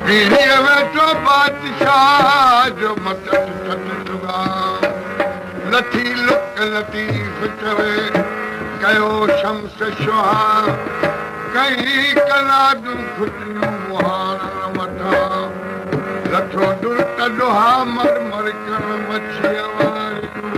वेठो बादशाह जो मटन ठगा लथी लुक लतीफ़ चवे कयो शम्स शुहा कई कलादूं खुटियूं मुहार वठा लथो दुर्त दुहा मर मर कर मछीअ वारियूं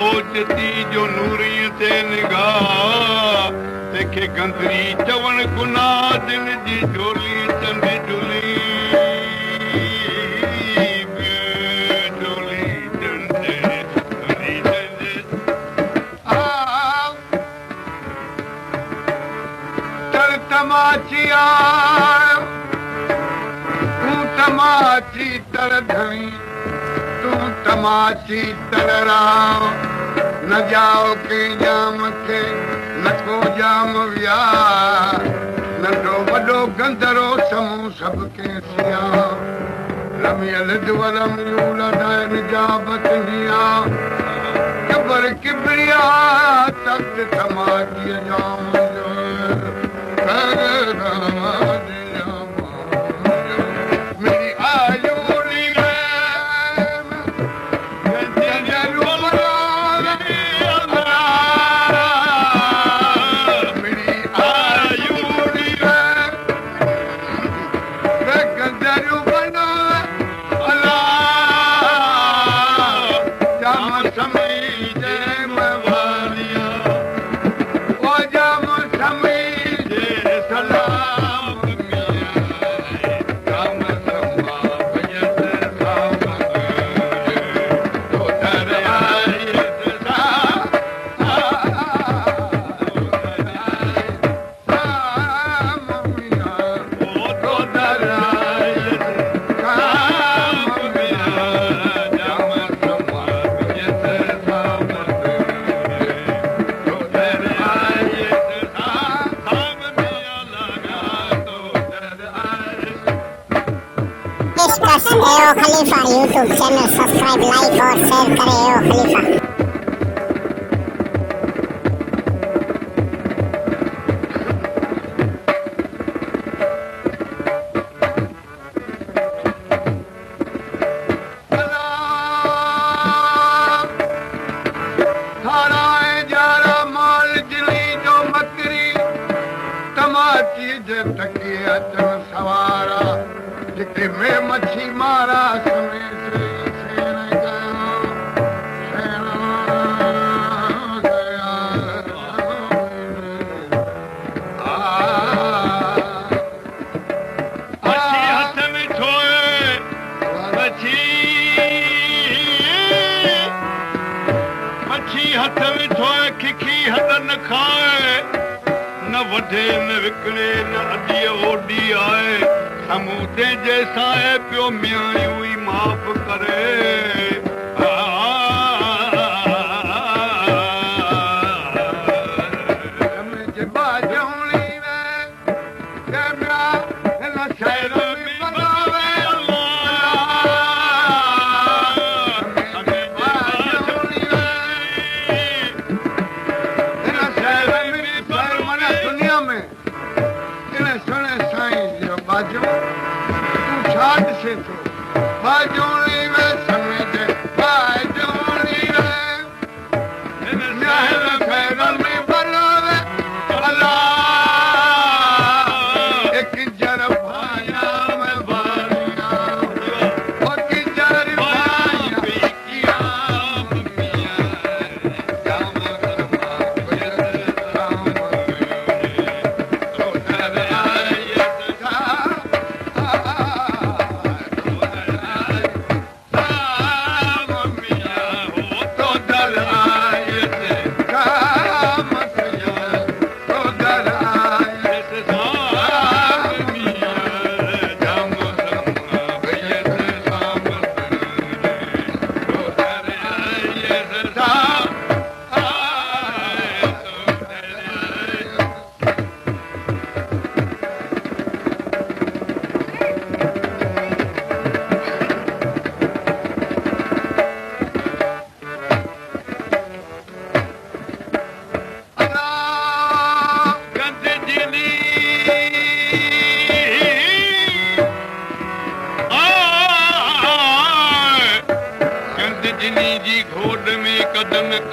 ओजती जो नूरीअ ते निगाह तंहिंखे गंदरी चवण गुनाह दिल जी झोली चंड झुली तर तमाची तूं तमाची तर धणी तूं तमाची तर राव न जाओ के जाम खे न को जाम विया नंढो वॾो गंदरो समूह सभु के सिया रमियल दुवलम यूलदाइन जाबत हिया कबर किबरिया तख्त तमाची जाम जो मेरी आयु खलीफा यूट्यूब चैनल सब्सक्राइब लाइक और शेयर करें खलीफा मच्छी मारा हथ विठो खिखी हथ न खाए न वढे न विकिणे न अॾीअ ओॾी आहे समूदे जैसा है पियो मियां हुई माफ़ करे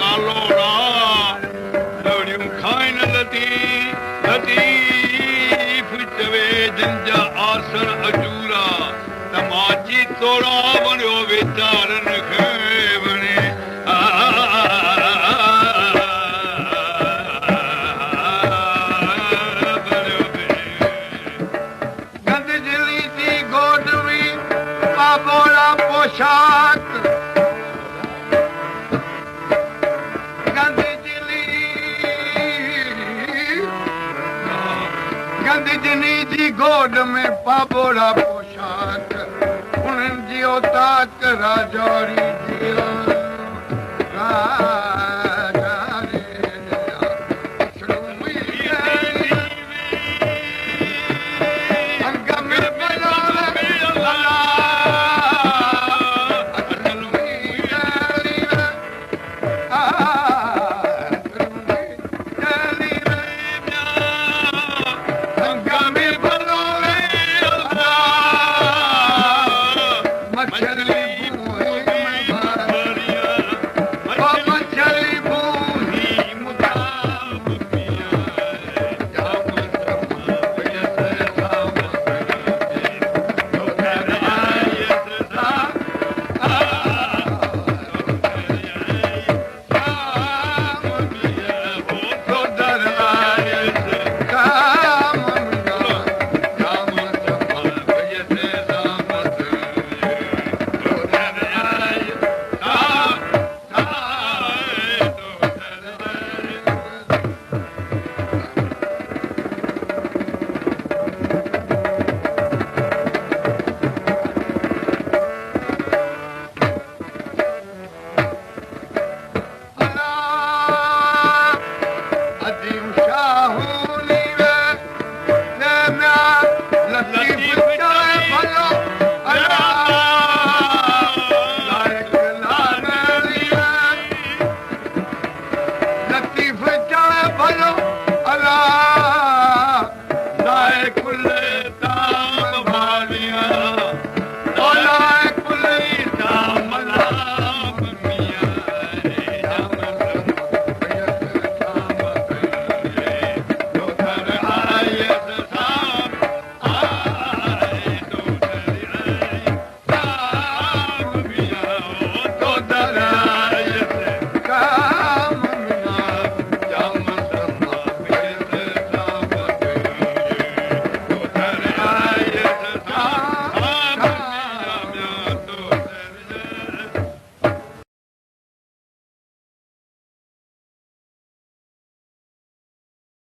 कालोड़ा लवड़ियूं खाइन लतीफ चवे जंजा आसन अजूरा तमाची तोड़ा बणियो वीचारन खे बणे पोशाक गंदजनी जी गोद में पाबोड़ा पोशाक उन्हनि जी औताक राजौरी